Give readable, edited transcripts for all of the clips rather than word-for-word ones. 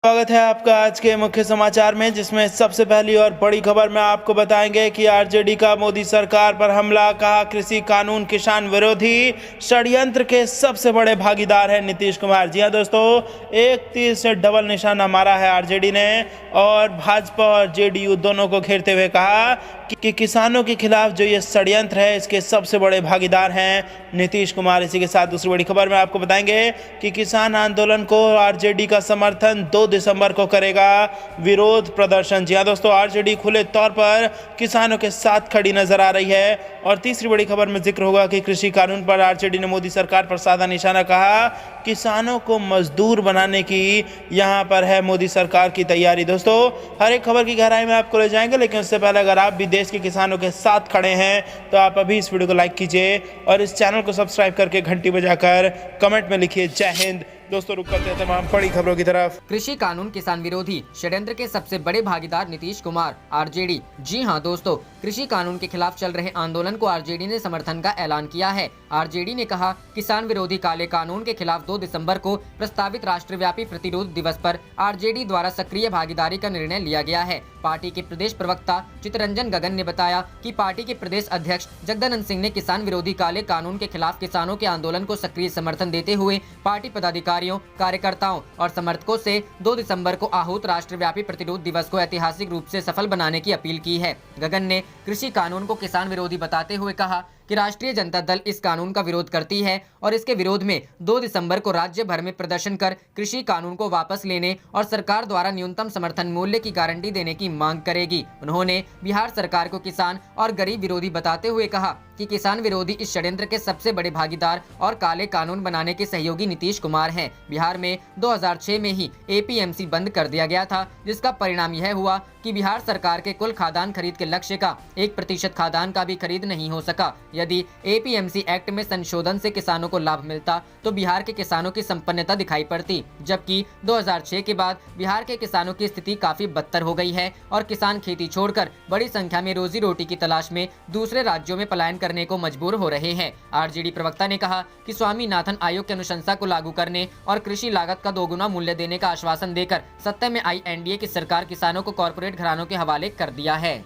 स्वागत है आपका आज के मुख्य समाचार में, जिसमें सबसे पहली और बड़ी खबर में आपको बताएंगे कि आरजेडी का मोदी सरकार पर हमला, कहा कृषि कानून किसान विरोधी षड्यंत्र के सबसे बड़े भागीदार हैं नीतीश कुमार। जी हां दोस्तों, एक तीर से डबल निशाना मारा है आरजेडी ने और भाजपा और जेडीयू दोनों को घेरते हुए कहा कि किसानों के खिलाफ जो ये षड्यंत्र है इसके सबसे बड़े भागीदार हैं नीतीश कुमार। इसी के साथ दूसरी बड़ी खबर में आपको बताएंगे कि किसान आंदोलन को आरजेडी का समर्थन 2 दिसंबर को करेगा विरोध प्रदर्शन। जी हां दोस्तों, आरजेडी खुले तौर पर किसानों के साथ खड़ी नजर आ रही है। और तीसरी बड़ी खबर में जिक्र होगा कि कृषि कानून पर आरजेडी ने मोदी सरकार पर साधा निशाना, कहा किसानों को मजदूर बनाने की यहां पर है मोदी सरकार की तैयारी। दोस्तों, हर एक खबर की गहराई में आपको ले जाएंगे, लेकिन उससे पहले अगर आप भी देश के किसानों के साथ खड़े हैं तो आप अभी इस वीडियो को लाइक कीजिए और इस चैनल को सब्सक्राइब करके घंटी बजाकर कमेंट में लिखिए जय हिंद। दोस्तों, रुक करते हैं तमाम बड़ी खबरों की तरफ। कृषि कानून किसान विरोधी षड्यंत्र के सबसे बड़े भागीदार नीतीश कुमार, आरजेडी। जी हां दोस्तों, कृषि कानून के खिलाफ चल रहे आंदोलन को आरजेडी ने समर्थन का ऐलान किया है। आरजेडी ने कहा किसान विरोधी काले कानून के खिलाफ 2 दिसंबर को प्रस्तावित राष्ट्रव्यापी प्रतिरोध दिवस पर आरजेडी द्वारा सक्रिय भागीदारी का निर्णय लिया गया है। पार्टी के प्रदेश प्रवक्ता चितरंजन गगन ने बताया कि पार्टी के प्रदेश अध्यक्ष जगदानंद सिंह ने किसान विरोधी काले कानून के खिलाफ किसानों के आंदोलन को सक्रिय समर्थन देते हुए पार्टी पदाधिकारियों, कार्यकर्ताओं और समर्थकों से 2 दिसंबर को आहूत राष्ट्रव्यापी प्रतिरोध दिवस को ऐतिहासिक रूप से सफल बनाने की अपील की है। गगन ने कृषि कानून को किसान विरोधी बताते हुए कहा कि राष्ट्रीय जनता दल इस कानून का विरोध करती है और इसके विरोध में 2 दिसंबर को राज्य भर में प्रदर्शन कर कृषि कानून को वापस लेने और सरकार द्वारा न्यूनतम समर्थन मूल्य की गारंटी देने की मांग करेगी। उन्होंने बिहार सरकार को किसान और गरीब विरोधी बताते हुए कहा कि किसान विरोधी इस षड्यंत्र के सबसे बड़े भागीदार और काले कानून बनाने के सहयोगी नीतीश कुमार हैं। बिहार में 2006 में ही एपीएमसी बंद कर दिया गया था, जिसका परिणाम यह हुआ कि बिहार सरकार के कुल खाद्यान्न खरीद के लक्ष्य का 1% खाद्यान्न का भी खरीद नहीं हो सका। यदि एपीएमसी एक्ट में संशोधन से किसानों को लाभ मिलता तो बिहार के किसानों की संपन्नता दिखाई पड़ती, जबकि 2006 के बाद बिहार के किसानों की स्थिति काफी बदतर हो गई है और किसान खेती छोड़कर बड़ी संख्या में रोजी रोटी की तलाश में दूसरे राज्यों में पलायन करने को मजबूर हो रहे हैं। आरजेडी प्रवक्ता ने कहा कि स्वामीनाथन आयोग की अनुशंसा को लागू करने और कृषि लागत का 2 गुना मूल्य देने का आश्वासन देकर सत्ता में आई एनडीए की सरकार किसानों को कॉर्पोरेट घरानों के हवाले कर दिया है।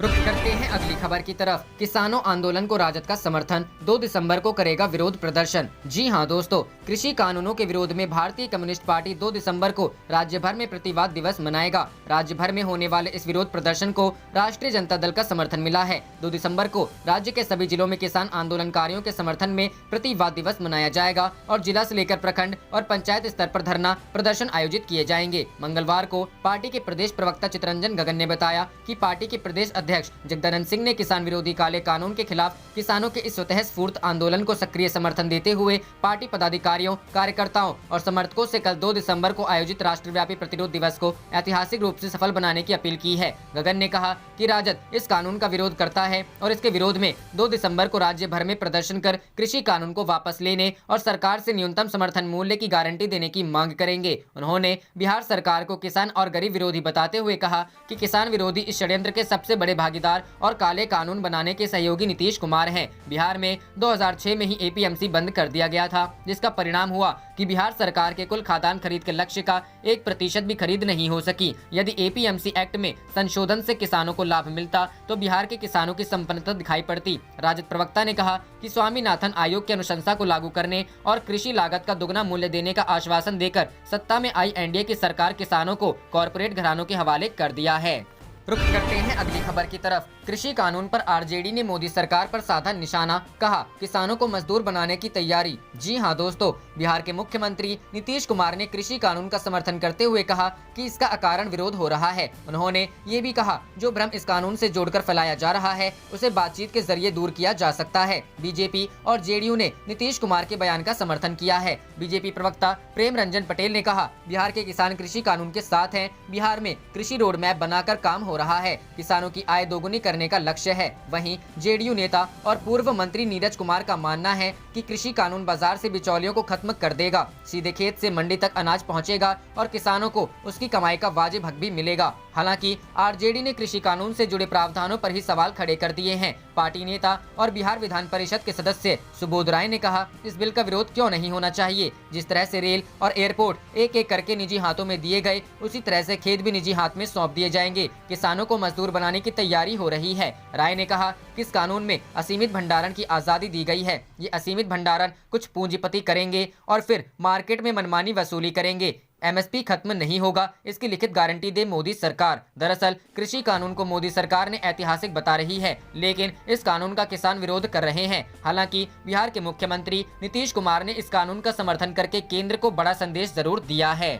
रुख करते हैं अगली खबर की तरफ। किसानों आंदोलन को राजद का समर्थन, 2 दिसंबर को करेगा विरोध प्रदर्शन। जी हां दोस्तों, कृषि कानूनों के विरोध में भारतीय कम्युनिस्ट पार्टी 2 दिसंबर को राज्य भर में प्रतिवाद दिवस मनाएगा। राज्य भर में होने वाले इस विरोध प्रदर्शन को राष्ट्रीय जनता दल का समर्थन मिला है। 2 दिसंबर को राज्य के सभी जिलों में किसान आंदोलनकारियों के समर्थन में प्रतिवाद दिवस मनाया जाएगा और जिला से लेकर प्रखंड और पंचायत स्तर पर धरना प्रदर्शन आयोजित किए जाएंगे। मंगलवार को पार्टी के प्रदेश प्रवक्ता चितरंजन गगन ने बताया कि पार्टी के प्रदेश अध्यक्ष जगदानंद सिंह ने किसान विरोधी काले कानून के खिलाफ किसानों के इस स्वतः स्फूर्त आंदोलन को सक्रिय समर्थन देते हुए पार्टी पदाधिकारियों, कार्यकर्ताओं और समर्थकों से कल 2 दिसंबर को आयोजित राष्ट्रव्यापी प्रतिरोध दिवस को ऐतिहासिक रूप से सफल बनाने की अपील की है। गगन ने कहा कि राजद इस कानून का विरोध करता है और इसके विरोध में 2 दिसंबर को राज्य भर में प्रदर्शन कर कृषि कानून को वापस लेने और सरकार से न्यूनतम समर्थन मूल्य की गारंटी देने की मांग करेंगे। उन्होंने बिहार सरकार को किसान और गरीब विरोधी बताते हुए कहा कि किसान विरोधी इस षड्यंत्र के सबसे बड़े भागीदार और काले कानून बनाने के सहयोगी नीतीश कुमार हैं। बिहार में 2006 में ही एपीएमसी बंद कर दिया गया था, जिसका परिणाम हुआ कि बिहार सरकार के कुल खाद्यान्न खरीद के लक्ष्य का 1% भी खरीद नहीं हो सकी। यदि एपीएमसी एक्ट में संशोधन से किसानों को लाभ मिलता तो बिहार के किसानों की संपन्नता दिखाई पड़ती। राजद प्रवक्ता ने कहा कि स्वामीनाथन आयोग की अनुशंसा को लागू करने और कृषि लागत का 2 गुना मूल्य देने का आश्वासन देकर सत्ता में आई एनडीए की सरकार किसानों को कॉर्पोरेट घरानों के हवाले कर दिया है। रुख करते हैं अगली खबर की तरफ। कृषि कानून पर आरजेडी ने मोदी सरकार पर साधा निशाना, कहा किसानों को मजदूर बनाने की तैयारी। जी हां दोस्तों, बिहार के मुख्यमंत्री नीतीश कुमार ने कृषि कानून का समर्थन करते हुए कहा कि इसका अकारण विरोध हो रहा है। उन्होंने ये भी कहा जो भ्रम इस कानून से जोड़कर फैलाया जा रहा है उसे बातचीत के जरिए दूर किया जा सकता है। बीजेपी और जेडीयू ने नीतीश कुमार के बयान का समर्थन किया है। बीजेपी प्रवक्ता प्रेम रंजन पटेल ने कहा बिहार के किसान कृषि कानून के साथ हैं। बिहार में कृषि रोड मैप बनाकर काम हो रहा है। किसानों की आय दोगुनी करने का लक्ष्य है। वहीं जेडीयू नेता और पूर्व मंत्री नीरज कुमार का मानना है कि कृषि कानून बाजार से बिचौलियों को खत्म कर देगा, सीधे खेत से मंडी तक अनाज पहुंचेगा और किसानों को उसकी कमाई का वाजिब हक भी मिलेगा। हालांकि आरजेडी ने कृषि कानून से जुड़े प्रावधानों पर ही सवाल खड़े कर दिए हैं। पार्टी नेता और बिहार विधान परिषद के सदस्य सुबोध राय ने कहा, इस बिल का विरोध क्यों नहीं होना चाहिए। जिस तरह से रेल और एयरपोर्ट एक एक करके निजी हाथों में दिए गए, उसी तरह से खेत भी निजी हाथ में सौंप दिए जाएंगे। किसानों को मजदूर बनाने की तैयारी हो रही है। राय ने कहा कि इस कानून में असीमित भंडारण की आजादी दी गई है। ये असीमित भंडारण कुछ पूंजीपति करेंगे और फिर मार्केट में मनमानी वसूली करेंगे। एमएसपी खत्म नहीं होगा, इसकी लिखित गारंटी दे मोदी सरकार। दरअसल कृषि कानून को मोदी सरकार ने ऐतिहासिक बता रही है, लेकिन इस कानून का किसान विरोध कर रहे हैं। हालांकि बिहार के मुख्यमंत्री नीतीश कुमार ने इस कानून का समर्थन करके केंद्र को बड़ा संदेश जरूर दिया है।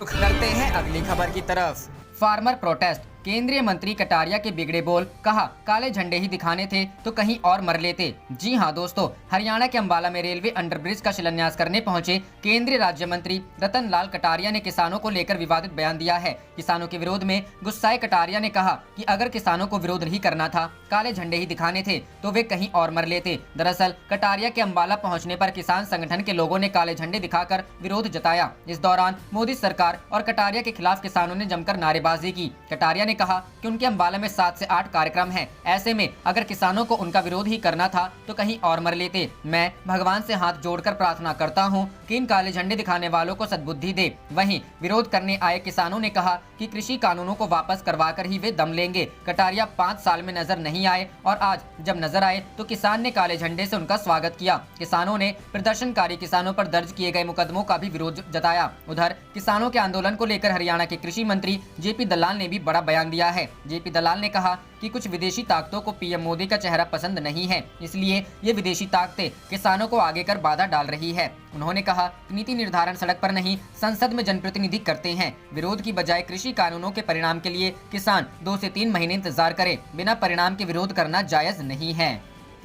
रुख करते हैं अगली खबर की तरफ। फार्मर प्रोटेस्ट, केंद्रीय मंत्री कटारिया के बिगड़े बोल, कहा काले झंडे ही दिखाने थे तो कहीं और मर लेते। जी हां दोस्तों, हरियाणा के अंबाला में रेलवे अंडरब्रिज का शिलान्यास करने पहुंचे केंद्रीय राज्य मंत्री रतन लाल कटारिया ने किसानों को लेकर विवादित बयान दिया है। किसानों के विरोध में गुस्साए कटारिया ने कहा कि अगर किसानों को विरोध नहीं करना था, काले झंडे ही दिखाने थे तो वे कहीं और मर लेते। दरअसल कटारिया के अंबाला पहुँचने पर किसान संगठन के लोगों ने काले झंडे दिखाकर विरोध जताया। इस दौरान मोदी सरकार और कटारिया के खिलाफ किसानों ने जमकर नारेबाजी की। कटारिया ने कहा कि उनके अंबाला में 7 से 8 कार्यक्रम हैं। ऐसे में अगर किसानों को उनका विरोध ही करना था तो कहीं और मर लेते। मैं भगवान से हाथ जोड़कर प्रार्थना करता हूं कि इन काले झंडे दिखाने वालों को सद्बुद्धि दे। वहीं विरोध करने आए किसानों ने कहा कि कृषि कानूनों को वापस करवाकर ही वे दम लेंगे। कटारिया 5 साल में नजर नहीं आए और आज जब नजर आए तो किसान ने काले झंडे से उनका स्वागत किया। किसानों ने प्रदर्शनकारी किसानों पर दर्ज किए गए मुकदमों का भी विरोध जताया। उधर किसानों के आंदोलन को लेकर हरियाणा के कृषि मंत्री जेपी दलाल ने भी बड़ा बयान दिया है। जेपी दलाल ने कहा कि कुछ विदेशी ताकतों को पीएम मोदी का चेहरा पसंद नहीं है, इसलिए ये विदेशी ताकतें किसानों को आगे कर बाधा डाल रही है। उन्होंने कहा कि नीति निर्धारण सड़क पर नहीं, संसद में जनप्रतिनिधि करते हैं। विरोध की बजाय कृषि कानूनों के परिणाम के लिए किसान 2 से 3 महीने इंतजार करें। बिना परिणाम के विरोध करना जायज नहीं है।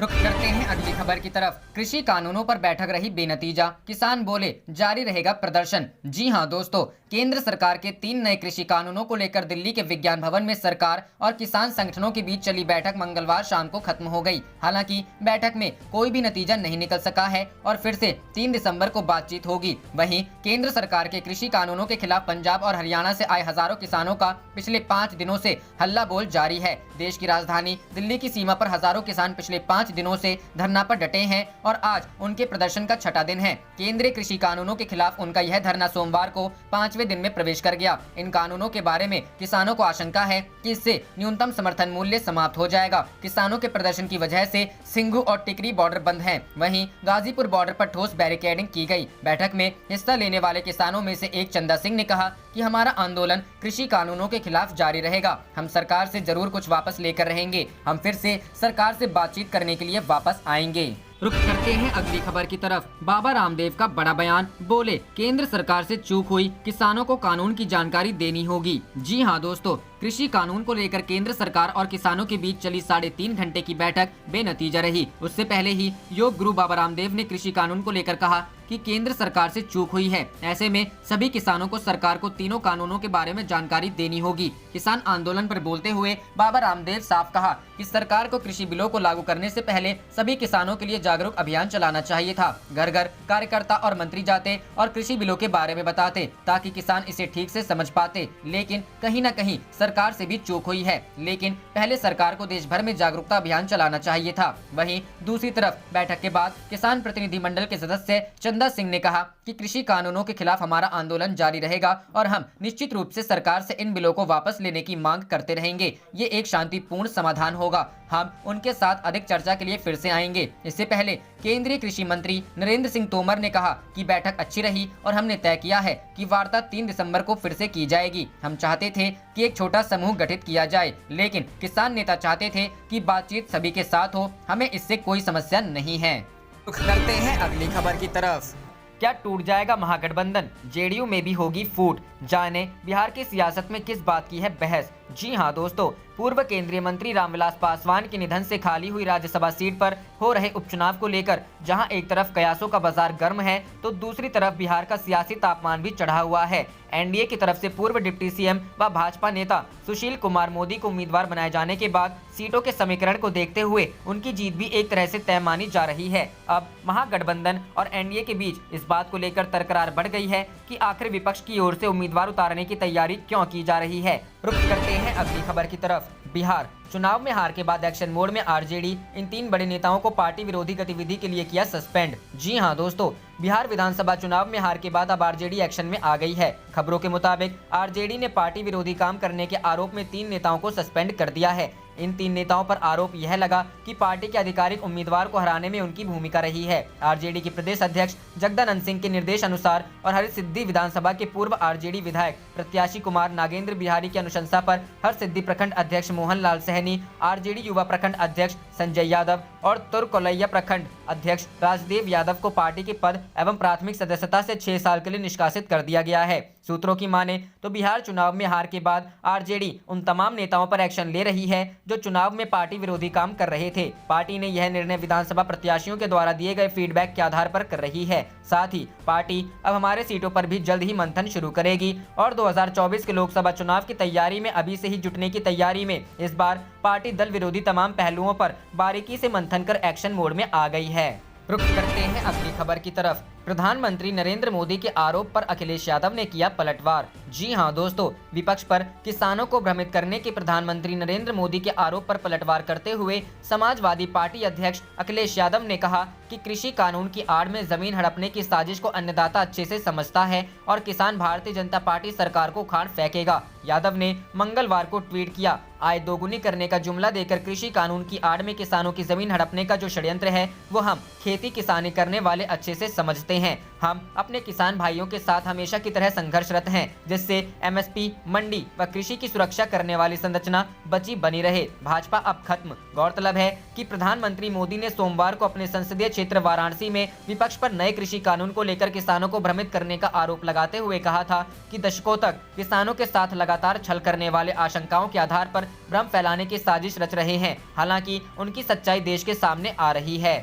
रुख करते हैं अगली खबर की तरफ। कृषि कानूनों पर बैठक रही बेनतीजा, किसान बोले जारी रहेगा प्रदर्शन। जी हां दोस्तों, केंद्र सरकार के 3 नए कृषि कानूनों को लेकर दिल्ली के विज्ञान भवन में सरकार और किसान संगठनों के बीच चली बैठक मंगलवार शाम को खत्म हो गई। हालांकि बैठक में कोई भी नतीजा नहीं निकल सका है और फिर से 3 दिसंबर को बातचीत होगी। वहीं केंद्र सरकार के कृषि कानूनों के खिलाफ पंजाब और हरियाणा से आए हजारों किसानों का पिछले 5 दिनों से हल्ला बोल जारी है। देश की राजधानी दिल्ली की सीमा पर हजारों किसान पिछले 5 दिनों से धरना पर डटे हैं और आज उनके प्रदर्शन का छठा दिन है। केंद्रीय कृषि कानूनों के खिलाफ उनका यह धरना सोमवार को 5वें दिन में प्रवेश कर गया। इन कानूनों के बारे में किसानों को आशंका है कि इससे न्यूनतम समर्थन मूल्य समाप्त हो जाएगा। किसानों के प्रदर्शन की वजह से सिंघू और टिकरी बॉर्डर बंद है। वहीं गाजीपुर बॉर्डर पर ठोस बैरिकेडिंग की गई। बैठक में हिस्सा लेने वाले किसानों में से एक चंदा सिंह ने कहा कि हमारा आंदोलन कृषि कानूनों के खिलाफ जारी रहेगा। हम सरकार से जरूर कुछ वापस लेकर रहेंगे। हम फिर से सरकार से बातचीत करने के लिए वापस आएंगे। रुख करते हैं अगली खबर की तरफ। बाबा रामदेव का बड़ा बयान, बोले केंद्र सरकार से चूक हुई, किसानों को कानून की जानकारी देनी होगी। जी हां दोस्तों, कृषि कानून को लेकर केंद्र सरकार और किसानों के बीच चली 3.5 घंटे की बैठक बेनतीजा रही। उससे पहले ही योग गुरु बाबा रामदेव ने कृषि कानून को लेकर कहा कि केंद्र सरकार से चूक हुई है। ऐसे में सभी किसानों को सरकार को तीनों कानूनों के बारे में जानकारी देनी होगी। किसान आंदोलन पर बोलते हुए बाबा रामदेव साफ कहा कि सरकार को कृषि बिलों को लागू करने से पहले सभी किसानों के लिए जागरूक अभियान चलाना चाहिए था। घर घर कार्यकर्ता और मंत्री जाते और कृषि बिलों के बारे में बताते ताकि किसान इसे ठीक से समझ पाते। लेकिन कहीं न कहीं सरकार से भी चूक हुई है। लेकिन पहले सरकार को देश भर में जागरूकता अभियान चलाना चाहिए था। वहीं दूसरी तरफ बैठक के बाद किसान प्रतिनिधि मंडल के सदस्य चंदा सिंह ने कहा कि कृषि कानूनों के खिलाफ हमारा आंदोलन जारी रहेगा और हम निश्चित रूप से सरकार से इन बिलों को वापस लेने की मांग करते रहेंगे। ये एक शांतिपूर्ण समाधान होगा। हम उनके साथ अधिक चर्चा के लिए फिर से आएंगे। इससे पहले केंद्रीय कृषि मंत्री नरेंद्र सिंह तोमर ने कहा कि बैठक अच्छी रही और हमने तय किया है कि वार्ता 3 दिसंबर को फिर से की जाएगी। हम चाहते थे कि एक छोटा समूह गठित किया जाए, लेकिन किसान नेता चाहते थे कि बातचीत सभी के साथ हो। हमें इससे कोई समस्या नहीं है। रुख करते हैं अगली खबर की तरफ। क्या टूट जाएगा महागठबंधन, जेडीयू में भी होगी फूट। जाने बिहार की सियासत में किस बात की है बहस। जी हां दोस्तों, पूर्व केंद्रीय मंत्री रामविलास पासवान के निधन से खाली हुई राज्यसभा सीट पर हो रहे उपचुनाव को लेकर जहां एक तरफ कयासों का बाजार गर्म है तो दूसरी तरफ बिहार का सियासी तापमान भी चढ़ा हुआ है। एनडीए की तरफ से पूर्व डिप्टी सीएम व भाजपा नेता सुशील कुमार मोदी को उम्मीदवार बनाए जाने के बाद सीटों के समीकरण को देखते हुए उनकी जीत भी एक तरह से तय मानी जा रही है। अब महागठबंधन और एनडीए के बीच इस बात को लेकर तकरार बढ़ गई है कि आखिर विपक्ष की ओर से उम्मीदवार उतारने की तैयारी क्यों की जा रही है। रुख करते हैं अगली खबर की तरफ। बिहार चुनाव में हार के बाद एक्शन मोड में आरजेडी इन 3 बड़े नेताओं को पार्टी विरोधी गतिविधि के लिए किया सस्पेंड। जी हां दोस्तों, बिहार विधानसभा चुनाव में हार के बाद अब आरजेडी एक्शन में आ गई है। खबरों के मुताबिक आरजेडी ने पार्टी विरोधी काम करने के आरोप में 3 नेताओं को सस्पेंड कर दिया है। इन 3 नेताओं पर आरोप यह लगा कि पार्टी के आधिकारिक उम्मीदवार को हराने में उनकी भूमिका रही है। आरजेडी के प्रदेश अध्यक्ष जगदानंद सिंह के निर्देश अनुसार और हरसिद्धि विधानसभा के पूर्व आरजेडी विधायक प्रत्याशी कुमार नागेंद्र बिहारी की अनुशंसा पर हरसिद्धि प्रखंड अध्यक्ष मोहन लाल सहनी, आरजेडी युवा प्रखंड अध्यक्ष संजय यादव और तुरकोलैया प्रखंड अध्यक्ष राजदेव यादव को पार्टी के पद एवं प्राथमिक सदस्यता से 6 साल के लिए निष्कासित कर दिया गया है। सूत्रों की माने तो बिहार चुनाव में हार के बाद आरजेडी उन तमाम नेताओं पर एक्शन ले रही है जो चुनाव में पार्टी विरोधी काम कर रहे थे। पार्टी ने यह निर्णय विधानसभा प्रत्याशियों के द्वारा दिए गए फीडबैक के आधार पर कर रही है। साथ ही पार्टी अब हमारे सीटों पर भी जल्द ही मंथन शुरू करेगी और 2024 के लोकसभा चुनाव की तैयारी में अभी से ही जुटने की तैयारी में इस बार पार्टी दल विरोधी तमाम पहलुओं पर बारीकी से मंथन कर एक्शन मोड में आ गई है। रुख करते हैं अगली खबर की तरफ। प्रधानमंत्री नरेंद्र मोदी के आरोप पर अखिलेश यादव ने किया पलटवार। जी हां दोस्तों, विपक्ष पर किसानों को भ्रमित करने के प्रधानमंत्री नरेंद्र मोदी के आरोप पर पलटवार करते हुए समाजवादी पार्टी अध्यक्ष अखिलेश यादव ने कहा कि कृषि कानून की आड़ में जमीन हड़पने की साजिश को अन्नदाता अच्छे से समझता है और किसान भारतीय जनता पार्टी सरकार को उखाड़ फेंकेगा। यादव ने मंगलवार को ट्वीट किया, आय दोगुनी करने का जुमला देकर कृषि कानून की आड़ में किसानों की जमीन हड़पने का जो षड्यंत्र है वो हम खेती किसानी करने वाले अच्छे से समझते हैं। हम अपने किसान भाइयों के साथ हमेशा की तरह संघर्षरत हैं, जिससे एमएसपी, मंडी व कृषि की सुरक्षा करने वाली संरचना बची बनी रहे। भाजपा अब खत्म। गौरतलब है कि प्रधानमंत्री मोदी ने सोमवार को अपने संसदीय क्षेत्र वाराणसी में विपक्ष पर नए कृषि कानून को लेकर किसानों को भ्रमित करने का आरोप लगाते हुए कहा था कि दशकों तक किसानों के साथ लगातार छल करने वाले आशंकाओं के आधार पर भ्रम फैलाने की साजिश रच रहे हैं। हालांकि उनकी सच्चाई देश के सामने आ रही है।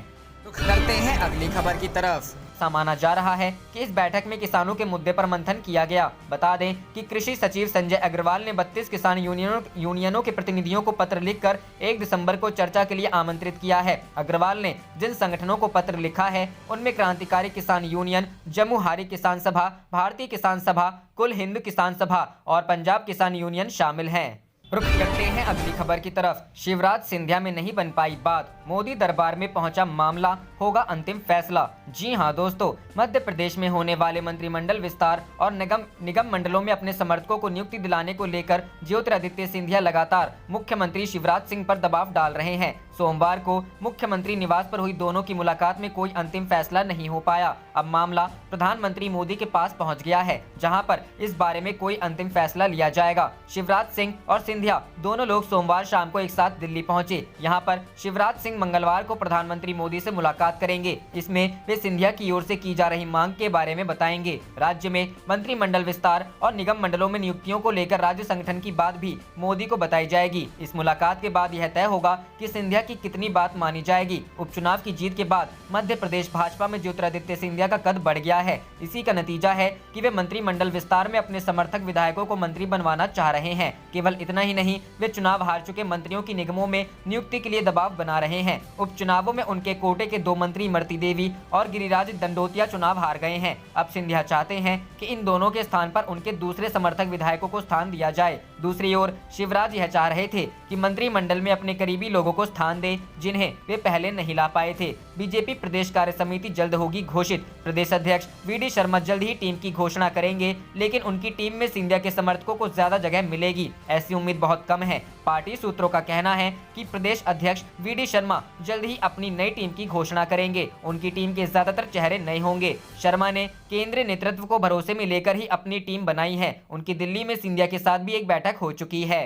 रुख करते हैं अगली खबर की तरफ। माना जा रहा है कि इस बैठक में किसानों के मुद्दे पर मंथन किया गया। बता दें कि कृषि सचिव संजय अग्रवाल ने 32 किसान यूनियनों के प्रतिनिधियों को पत्र लिखकर 1 दिसंबर को चर्चा के लिए आमंत्रित किया है। अग्रवाल ने जिन संगठनों को पत्र लिखा है उनमें क्रांतिकारी किसान यूनियन, जमुहारी किसान सभा, भारतीय किसान सभा, कुल हिंद किसान सभा और पंजाब किसान यूनियन शामिल हैं। रुख करते हैं अगली खबर की तरफ। शिवराज सिंधिया में नहीं बन पाई बात, मोदी दरबार में पहुंचा मामला, होगा अंतिम फैसला। जी हां दोस्तों, मध्य प्रदेश में होने वाले मंत्रिमंडल विस्तार और निगम मंडलों में अपने समर्थकों को नियुक्ति दिलाने को लेकर ज्योतिरादित्य सिंधिया लगातार मुख्यमंत्री शिवराज सिंह पर दबाव डाल रहे हैं। सोमवार को मुख्यमंत्री निवास पर हुई दोनों की मुलाकात में कोई अंतिम फैसला नहीं हो पाया। अब मामला प्रधानमंत्री मोदी के पास पहुंच गया है, जहां पर इस बारे में कोई अंतिम फैसला लिया जाएगा। शिवराज सिंह और सिंधिया दोनों लोग सोमवार शाम को एक साथ दिल्ली पहुंचे। यहां पर शिवराज सिंह मंगलवार को प्रधानमंत्री मोदी से मुलाकात करेंगे। इसमें वे सिंधिया की ओर से की जा रही मांग के बारे में बताएंगे। राज्य में मंत्रिमंडल विस्तार और निगम मंडलों में नियुक्तियों को लेकर राज्य संगठन की बात भी मोदी को बताई जाएगी। इस मुलाकात के बाद यह तय होगा कि सिंधिया की कितनी बात मानी जाएगी। उपचुनाव की जीत के बाद मध्य प्रदेश भाजपा में ज्योतिरादित्य सिंधिया का कद बढ़ गया है। इसी का नतीजा है कि वे मंत्रिमंडल विस्तार में अपने समर्थक विधायकों को मंत्री बनवाना चाह रहे हैं। केवल इतना ही नहीं, वे चुनाव हार चुके मंत्रियों की निगमों में नियुक्ति के लिए दबाव बना रहे हैं। उपचुनावों में उनके कोटे के 2 मंत्री इमरती देवी और गिरिराज दंडोतिया चुनाव हार गए हैं। अब सिंधिया चाहते हैं कि इन दोनों के स्थान पर उनके दूसरे समर्थक विधायकों को स्थान दिया जाए। दूसरी ओर शिवराज यह चाह रहे थे कि मंत्रिमंडल में अपने करीबी लोगों को स्थान दे, जिन्हें वे पहले नहीं ला पाए थे। बीजेपी प्रदेश कार्य समिति जल्द होगी घोषित। प्रदेश अध्यक्ष वीडी शर्मा जल्द ही टीम की घोषणा करेंगे, लेकिन उनकी टीम में सिंधिया के समर्थकों को ज्यादा जगह मिलेगी, ऐसी उम्मीद बहुत कम है। पार्टी सूत्रों का कहना है कि प्रदेश अध्यक्ष वीडी शर्मा जल्द ही अपनी नई टीम की घोषणा करेंगे। उनकी टीम के ज्यादातर चेहरे नए होंगे। शर्मा ने केंद्रीय नेतृत्व को भरोसे में लेकर ही अपनी टीम बनाई है। उनकी दिल्ली में सिंधिया के साथ भी एक बैठक हो चुकी है।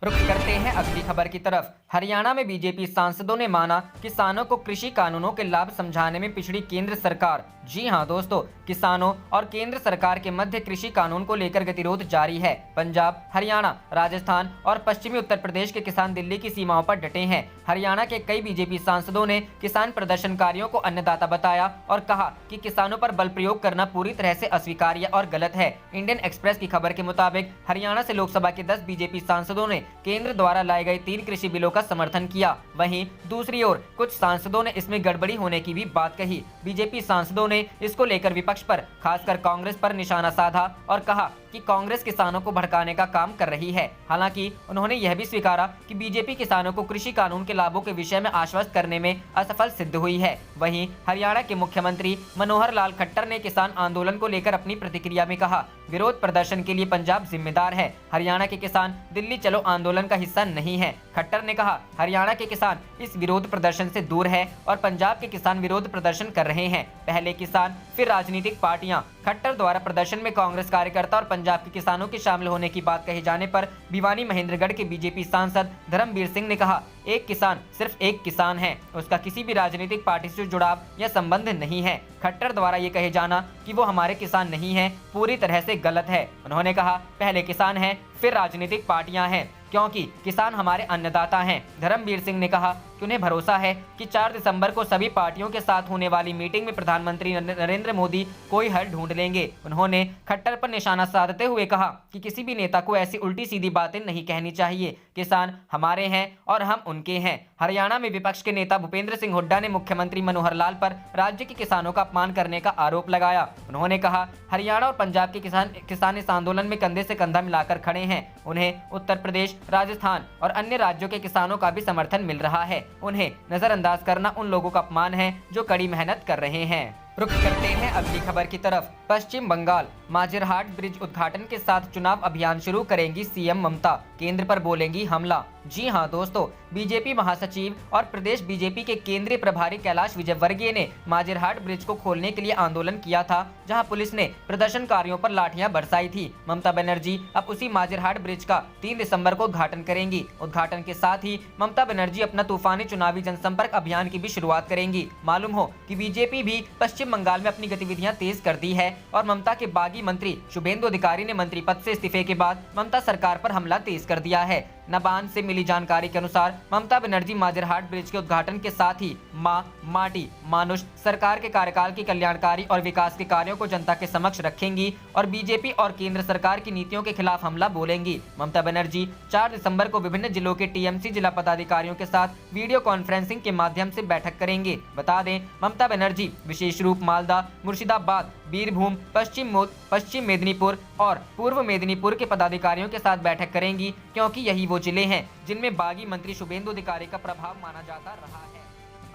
रुख करते हैं अगली खबर की तरफ। हरियाणा में बीजेपी सांसदों ने माना किसानों को कृषि कानूनों के लाभ समझाने में पिछड़ी केंद्र सरकार। जी हां दोस्तों, किसानों और केंद्र सरकार के मध्य कृषि कानून को लेकर गतिरोध जारी है। पंजाब, हरियाणा, राजस्थान और पश्चिमी उत्तर प्रदेश के किसान दिल्ली की सीमाओं पर डटे हैं। हरियाणा के कई बीजेपी सांसदों ने किसान प्रदर्शनकारियों को अन्नदाता बताया और कहा कि किसानों पर बल प्रयोग करना पूरी तरह से अस्वीकार्य और गलत है। इंडियन एक्सप्रेस की खबर के मुताबिक हरियाणा से लोकसभा के 10 बीजेपी सांसदों ने केंद्र द्वारा लाए गए 3 कृषि बिलों का समर्थन किया। वहीं दूसरी ओर कुछ सांसदों ने इसमें गड़बड़ी होने की भी बात कही। बीजेपी सांसदों ने इसको लेकर विपक्ष पर, खासकर कांग्रेस पर निशाना साधा और कहा कि कांग्रेस किसानों को भड़काने का काम कर रही है। हालांकि उन्होंने यह भी स्वीकारा कि बीजेपी किसानों को कृषि कानून के लाभों के विषय में आश्वस्त करने में असफल सिद्ध हुई है। वहीं हरियाणा के मुख्यमंत्री मनोहर लाल खट्टर ने किसान आंदोलन को लेकर अपनी प्रतिक्रिया में कहा, विरोध प्रदर्शन के लिए पंजाब जिम्मेदार है, हरियाणा के किसान दिल्ली चलो आंदोलन का हिस्सा नहीं है। खट्टर ने कहा, हरियाणा के किसान इस विरोध प्रदर्शन से दूर है और पंजाब के किसान विरोध प्रदर्शन कर रहे हैं। पहले किसान फिर राजनीतिक पार्टियां। खट्टर द्वारा प्रदर्शन में कांग्रेस कार्यकर्ता और पंजाब के किसानों के शामिल होने की बात कहे जाने पर भिवानी महेंद्रगढ़ के बीजेपी सांसद धर्मवीर सिंह ने कहा, एक किसान सिर्फ एक किसान है, उसका किसी भी राजनीतिक पार्टी से जुड़ाव या संबंध नहीं है। खट्टर द्वारा ये कहे जाना कि वो हमारे किसान नहीं है, पूरी तरह से गलत है। उन्होंने कहा, पहले किसान हैं, फिर राजनीतिक पार्टियां हैं, क्योंकि किसान हमारे अन्नदाता हैं। धर्मवीर सिंह ने कहा कि उन्हें भरोसा है कि 4 दिसंबर को सभी पार्टियों के साथ होने वाली मीटिंग में प्रधानमंत्री नरेंद्र मोदी कोई हल ढूंढ लेंगे। उन्होंने खट्टर पर निशाना साधते हुए कहा कि किसी भी नेता को ऐसी उल्टी सीधी बातें नहीं कहनी चाहिए। किसान हमारे हैं और हम उनके हैं। हरियाणा में विपक्ष के नेता भूपेंद्र सिंह हुड्डा ने मुख्यमंत्री मनोहर लाल पर राज्य के किसानों का अपमान करने का आरोप लगाया। उन्होंने कहा, हरियाणा और पंजाब के किसान इस आंदोलन में कंधे से कंधा मिलाकर खड़े हैं। उन्हें उत्तर प्रदेश, राजस्थान और अन्य राज्यों के किसानों का भी समर्थन मिल रहा है। उन्हें नजरअंदाज करना उन लोगों का अपमान है जो कड़ी मेहनत कर रहे हैं। रुख करते हैं अगली खबर की तरफ। पश्चिम बंगाल माजिरहाट ब्रिज उद्घाटन के साथ चुनाव अभियान शुरू करेंगी सीएम ममता, केंद्र पर बोलेंगी हमला। जी हां दोस्तों, बीजेपी महासचिव और प्रदेश बीजेपी के केंद्रीय प्रभारी कैलाश विजयवर्गीय ने माजिरहाट ब्रिज को खोलने के लिए आंदोलन किया था, जहां पुलिस ने प्रदर्शनकारियों पर लाठियां बरसाई थी। ममता बनर्जी अब उसी माजिरहाट ब्रिज का 3 दिसंबर को उद्घाटन करेंगी। उद्घाटन के साथ ही ममता बनर्जी अपना तूफानी चुनावी जनसंपर्क अभियान की भी शुरुआत करेंगी। मालूम हो कि बीजेपी भी पश्चिम बंगाल में अपनी गतिविधियां तेज कर दी है और ममता के बागी मंत्री शुभेंदु अधिकारी ने मंत्री पद से इस्तीफे के बाद ममता सरकार पर हमला तेज कर दिया है। नबान से मिली जानकारी के अनुसार ममता बनर्जी माजिरहाट ब्रिज के उद्घाटन के साथ ही मां, माटी, मानुष सरकार के कार्यकाल की कल्याणकारी और विकास के कार्यों को जनता के समक्ष रखेंगी और बीजेपी और केंद्र सरकार की नीतियों के खिलाफ हमला बोलेंगी। ममता बनर्जी 4 दिसंबर को विभिन्न जिलों के टीएमसी जिला पदाधिकारियों के साथ वीडियो कॉन्फ्रेंसिंग के माध्यम से बैठक करेंगे। बता दें, ममता बनर्जी विशेष रूप मालदा, मुर्शिदाबाद, बीरभूम, पश्चिम मेदिनीपुर और पूर्व मेदिनीपुर के पदाधिकारियों के साथ बैठक करेंगी, क्योंकि यही वो जिले हैं जिनमें बागी मंत्री शुभेंदु अधिकारी का प्रभाव माना जाता रहा है।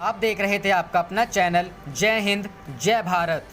आप देख रहे थे आपका अपना चैनल जय हिंद, जय भारत।